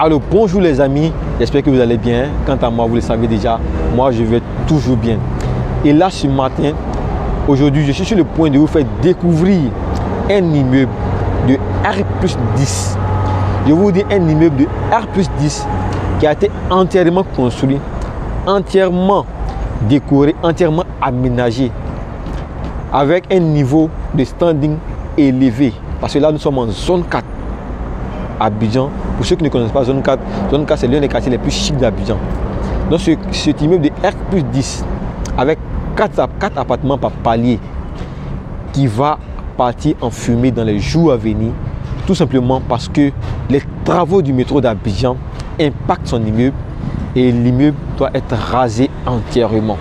Alors bonjour les amis, j'espère que vous allez bien. Quant à moi, vous le savez déjà, moi je vais toujours bien. Et là ce matin, aujourd'hui, je suis sur le point de vous faire découvrir un immeuble de R+10. Je vous dis un immeuble de R+10 qui a été entièrement construit, entièrement décoré, entièrement aménagé, avec un niveau de standing élevé. Parce que là nous sommes en zone 4. Abidjan. Pour ceux qui ne connaissent pas zone 4 c'est l'un des quartiers les plus chics d'Abidjan. Donc cet immeuble de R+10 avec 4 appartements par palier qui va partir en fumée dans les jours à venir, tout simplement parce que les travaux du métro d'Abidjan impactent son immeuble et l'immeuble doit être rasé entièrement.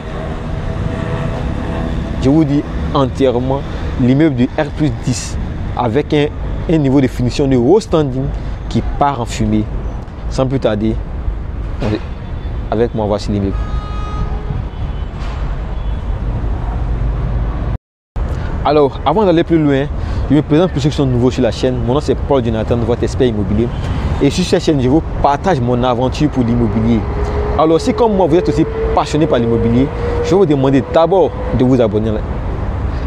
Je vous dis entièrement, l'immeuble de R+10 avec un niveau de finition de haut standing qui part en fumée. Sans plus tarder, avec moi, voici l'immeuble. Alors, avant d'aller plus loin, je me présente pour ceux qui sont nouveaux sur la chaîne. Mon nom c'est Paul Jonathan, votre expert immobilier. Et sur cette chaîne, je vous partage mon aventure pour l'immobilier. Alors, si comme moi, vous êtes aussi passionné par l'immobilier, je vais vous demander d'abord de vous abonner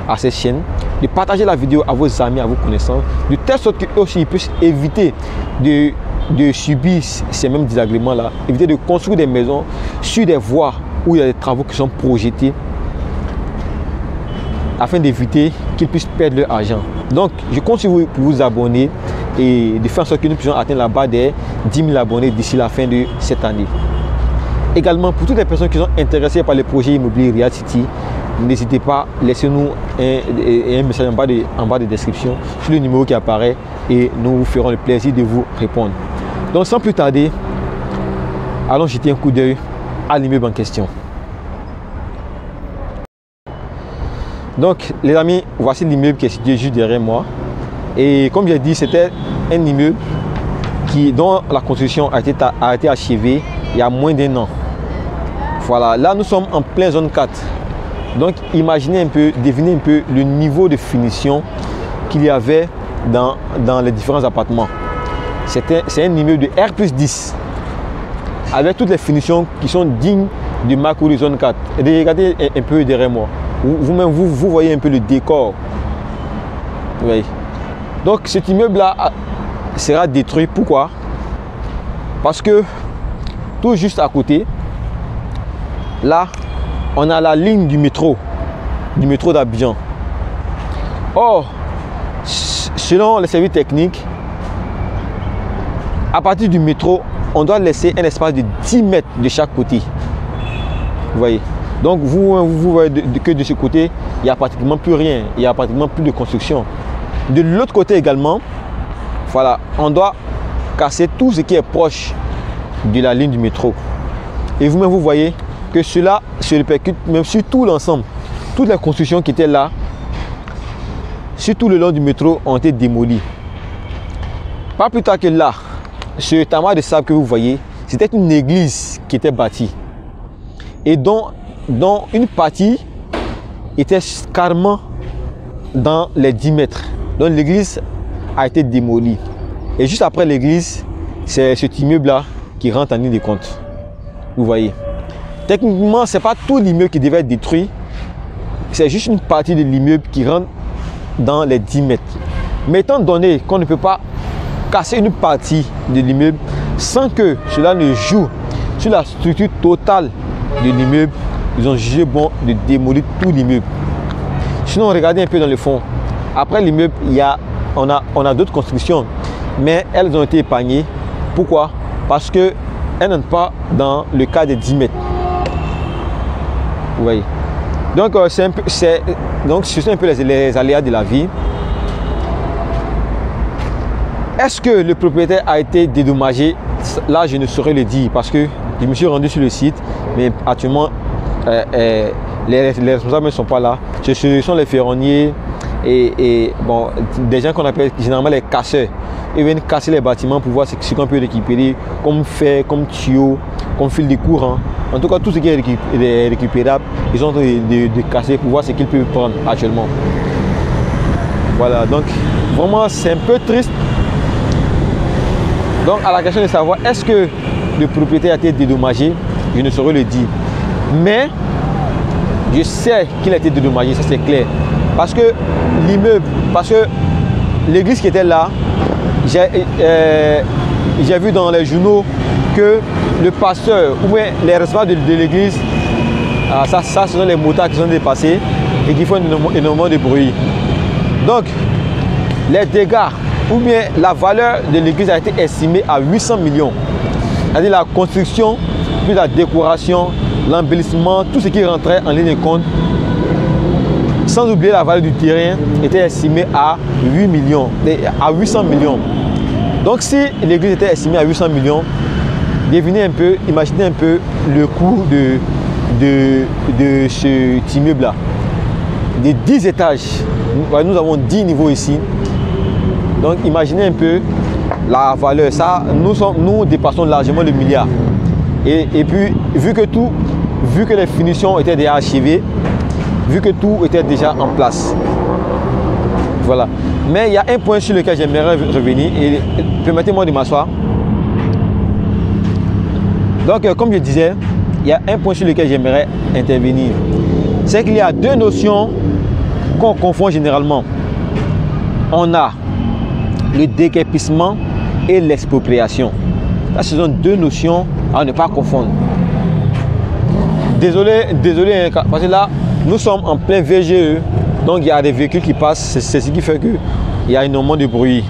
à cette chaîne, de partager la vidéo à vos amis, à vos connaissances, de telle sorte qu'eux aussi ils puissent éviter de subir ces mêmes désagréments-là, éviter de construire des maisons sur des voies où il y a des travaux qui sont projetés, afin d'éviter qu'ils puissent perdre leur argent. Donc, je compte sur vous pour vous abonner et de faire en sorte que nous puissions atteindre la barre des 10 000 abonnés d'ici la fin de cette année. Également, pour toutes les personnes qui sont intéressées par les projets immobiliers Riyad City, n'hésitez pas, laissez-nous un message en bas de description sur le numéro qui apparaît et nous vous ferons le plaisir de vous répondre. Donc sans plus tarder, allons jeter un coup d'œil à l'immeuble en question. Donc les amis, voici l'immeuble qui est situé juste derrière moi. Et comme j'ai dit, c'était un immeuble dont la construction a été achevée il y a moins d'1 an. Voilà, là nous sommes en pleine zone 4. Donc imaginez un peu, devinez un peu le niveau de finition qu'il y avait dans les différents appartements. C'est un immeuble de R+10 avec toutes les finitions qui sont dignes du Macquarie zone 4. Et regardez un peu derrière moi. Vous-même, vous voyez un peu le décor. Oui. Donc cet immeuble-là sera détruit. Pourquoi? Parce que tout juste à côté, là, on a la ligne du métro d'Abidjan. Or, selon les services techniques, à partir du métro, on doit laisser un espace de 10 mètres de chaque côté. Vous voyez? Donc, vous voyez que de ce côté, il n'y a pratiquement plus rien. Il n'y a pratiquement plus de construction. De l'autre côté également, voilà, on doit casser tout ce qui est proche de la ligne du métro. Et vous-même, vous voyez que cela se répercute même sur tout l'ensemble. Toutes les constructions qui étaient là, sur tout le long du métro, ont été démolies. Pas plus tard que là, ce tamas de sable que vous voyez, c'était une église qui était bâtie. Et dont une partie était carrément dans les 10 mètres. Donc l'église a été démolie. Et juste après l'église, c'est cet immeuble-là qui rentre en ligne de compte. Vous voyez. Techniquement, ce n'est pas tout l'immeuble qui devait être détruit. C'est juste une partie de l'immeuble qui rentre dans les 10 mètres. Mais étant donné qu'on ne peut pas casser une partie de l'immeuble sans que cela ne joue sur la structure totale de l'immeuble, ils ont jugé bon de démolir tout l'immeuble. Sinon, regardez un peu dans le fond. Après l'immeuble, on a d'autres constructions, mais elles ont été épargnées. Pourquoi? Parce qu'elles n'entrent pas dans le cas des 10 mètres. Vous voyez. Donc, ce sont un peu les aléas de la vie. Est-ce que le propriétaire a été dédommagé? Là, je ne saurais le dire parce que je me suis rendu sur le site, mais actuellement, les responsables ne sont pas là. Ce sont les ferronniers et bon, des gens qu'on appelle généralement les casseurs. Ils viennent casser les bâtiments pour voir ce qu'on peut récupérer comme fer, comme tuyau, comme fil de courant. En tout cas, tout ce qui est récupérable, ils ont en train de casser pour voir ce qu'ils peuvent prendre actuellement. Voilà, donc vraiment c'est un peu triste Donc à la question de savoir est-ce que le propriétaire a été dédommagé, je ne saurais le dire. Mais je sais qu'il a été dédommagé, ça c'est clair. Parce que l'immeuble, parce que l'église qui était là, j'ai vu dans les journaux que le pasteur ou les responsables de l'église, ça ce sont les motards qui sont dépassés et qui font énormément de bruit. Donc les dégâts ou bien la valeur de l'église a été estimée à 800 millions. C'est-à-dire la construction, puis la décoration, l'embellissement, tout ce qui rentrait en ligne de compte, sans oublier la valeur du terrain, était estimée à 800 millions. Donc si l'église était estimée à 800 millions, devinez un peu, imaginez un peu le coût de cet immeuble-là. Des 10 étages, nous avons 10 niveaux ici. Donc imaginez un peu la valeur. Ça, nous dépassons largement le milliard. Et puis, vu que les finitions étaient déjà achevées, vu que tout était déjà en place. Voilà. Mais il y a un point sur lequel j'aimerais revenir et permettez-moi de m'asseoir. Donc, comme je disais, il y a un point sur lequel j'aimerais intervenir. C'est qu'il y a deux notions qu'on confond généralement. On a le déguerpissement et l'expropriation. Là, ce sont deux notions à ne pas confondre. Désolé, parce que là, nous sommes en plein VGE, donc il y a des véhicules qui passent, c'est ce qui fait qu'il y a énormément de bruit.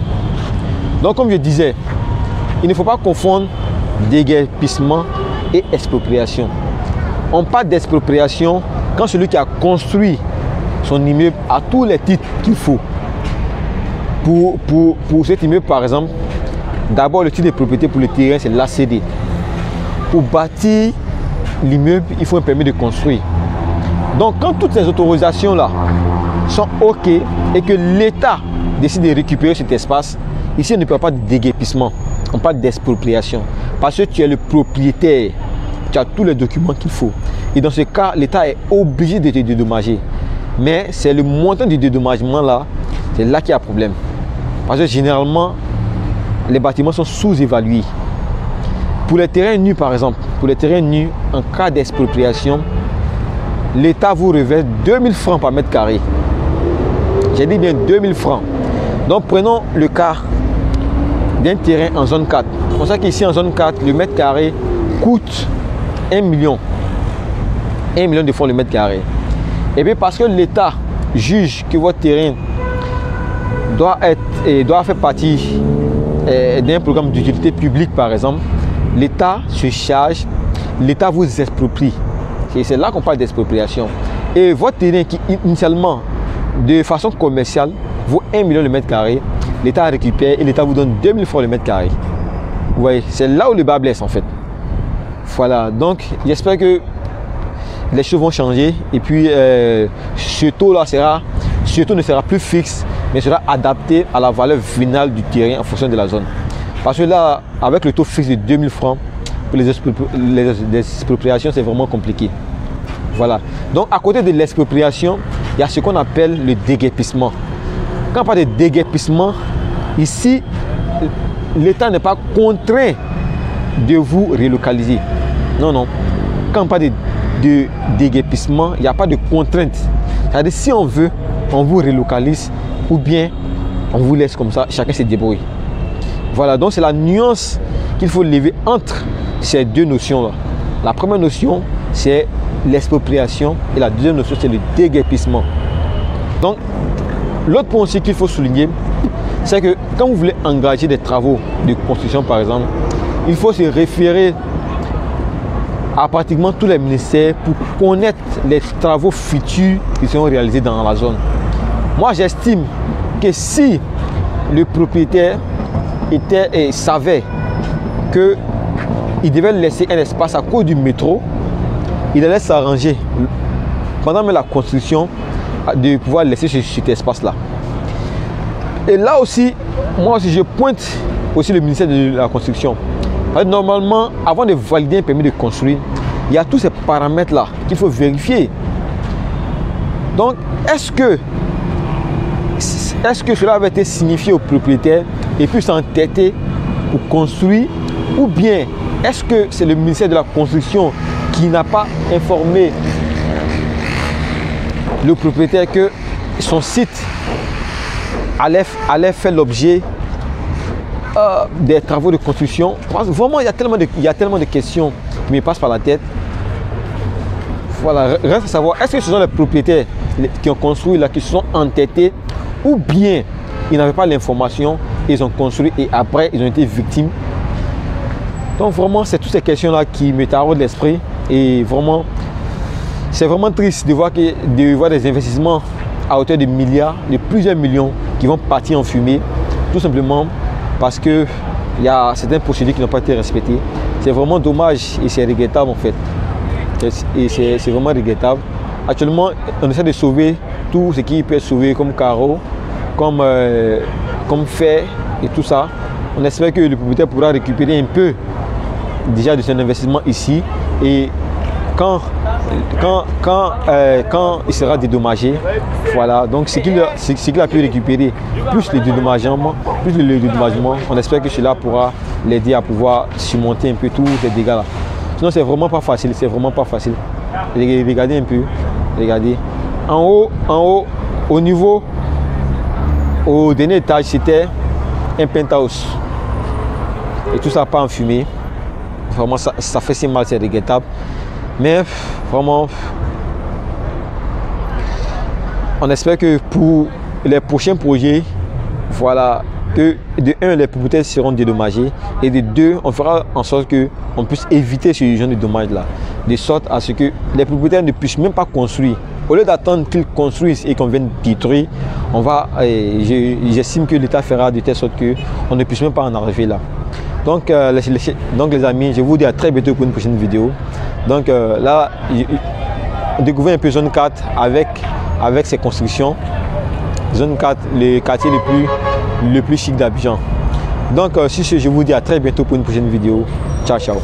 Donc, comme je disais, il ne faut pas confondre déguerpissement et expropriation. On parle d'expropriation quand celui qui a construit son immeuble a tous les titres qu'il faut. Pour cet immeuble, par exemple, d'abord le titre de propriété pour le terrain, c'est l'ACD. Pour bâtir l'immeuble, il faut un permis de construire. Donc, quand toutes ces autorisations-là sont OK et que l'État décide de récupérer cet espace, ici, on ne parle pas de déguerpissement, on parle d'expropriation. Parce que tu es le propriétaire, tu as tous les documents qu'il faut. Et dans ce cas, l'État est obligé de te dédommager. Mais c'est le montant du dédommagement là, c'est là qu'il y a problème. Parce que généralement, les bâtiments sont sous-évalués. Pour les terrains nus, par exemple, en cas d'expropriation, l'État vous reverse 2000 francs par mètre carré. J'ai dit bien 2000 francs. Donc prenons le cas d'un terrain en zone 4. On sait qu'ici en zone 4, le mètre carré coûte 1 million. 1 million de francs le mètre carré. Et bien parce que l'État juge que votre terrain doit faire partie d'un programme d'utilité publique, par exemple, l'État se charge, l'État vous exproprie. Et c'est là qu'on parle d'expropriation. Et votre terrain qui initialement, de façon commerciale, vaut 1 million le mètre carré, l'État récupère et l'État vous donne 2000 francs le mètre carré. Vous voyez, c'est là où le bas blesse en fait. Voilà, donc j'espère que les choses vont changer et puis ce taux-là ne sera plus fixe, mais sera adapté à la valeur finale du terrain en fonction de la zone. Parce que là, avec le taux fixe de 2000 francs, pour les expropriations, c'est vraiment compliqué. Voilà. Donc, à côté de l'expropriation, il y a ce qu'on appelle le déguerpissement. Quand on parle de déguerpissement, ici, l'État n'est pas contraint de vous relocaliser. Non, non. Quand on parle de déguerpissement, il n'y a pas de contrainte. C'est-à-dire, si on veut, on vous relocalise ou bien on vous laisse comme ça, chacun se débrouille. Voilà, donc c'est la nuance qu'il faut lever entre ces deux notions-là. La première notion, c'est l'expropriation et la deuxième notion, c'est le déguerpissement. Donc, l'autre point aussi qu'il faut souligner, c'est que quand vous voulez engager des travaux de construction, par exemple, il faut se référer à pratiquement tous les ministères pour connaître les travaux futurs qui seront réalisés dans la zone. Moi, j'estime que si le propriétaire savait qu'il devait laisser un espace à cause du métro, il allait s'arranger pendant même la construction de pouvoir laisser cet espace-là. Et là aussi, moi aussi, je pointe aussi le ministère de la construction. Normalement, avant de valider un permis de construire, il y a tous ces paramètres-là qu'il faut vérifier. Donc, est-ce que cela avait été signifié au propriétaire et puis s'entêter pour construire, ou bien est-ce que c'est le ministère de la Construction qui n'a pas informé le propriétaire que son site allait faire l'objet des travaux de construction? Vraiment, il y a tellement de questions qui me passent par la tête. Voilà, reste à savoir, est-ce que ce sont les propriétaires qui ont construit là, qui se sont entêtés, ou bien ils n'avaient pas l'information, ils ont construit et après ils ont été victimes. Donc vraiment, c'est toutes ces questions-là qui me taraudent l'esprit, et vraiment, c'est vraiment triste de voir des investissements à hauteur de milliards, de plusieurs millions qui vont partir en fumée, tout simplement parce qu'il y a certaines procédures qui n'ont pas été respectées. C'est vraiment dommage et c'est regrettable en fait. Et c'est vraiment regrettable. Actuellement, on essaie de sauver tout ce qui peut être sauvé comme carreaux, comme fer et tout ça. On espère que le propriétaire pourra récupérer un peu déjà de son investissement ici, et quand il sera dédommagé, voilà, donc ce qu'il a pu récupérer, plus le dédommagement, on espère que cela pourra l'aider à pouvoir surmonter un peu tous ces dégâts là. Sinon c'est vraiment pas facile, Regardez un peu, regardez. En haut, au dernier étage, c'était un penthouse. Et tout ça pas en fumée. Vraiment, ça fait si mal, c'est regrettable. Mais vraiment, on espère que pour les prochains projets, voilà, que de 1, les propriétaires seront dédommagés, et de 2, on fera en sorte qu'on puisse éviter ce genre de dommages-là, de sorte à ce que les propriétaires ne puissent même pas construire. Au lieu d'attendre qu'ils construisent et qu'on vienne détruire, j'estime que l'État fera de telle sorte qu'on ne puisse même pas en arriver là. Donc les amis, je vous dis à très bientôt pour une prochaine vidéo. Donc là, on découvre un peu zone 4 avec ses constructions. Zone 4, le quartier le plus chic d'Abidjan. Donc sur ce, je vous dis à très bientôt pour une prochaine vidéo. Ciao, ciao.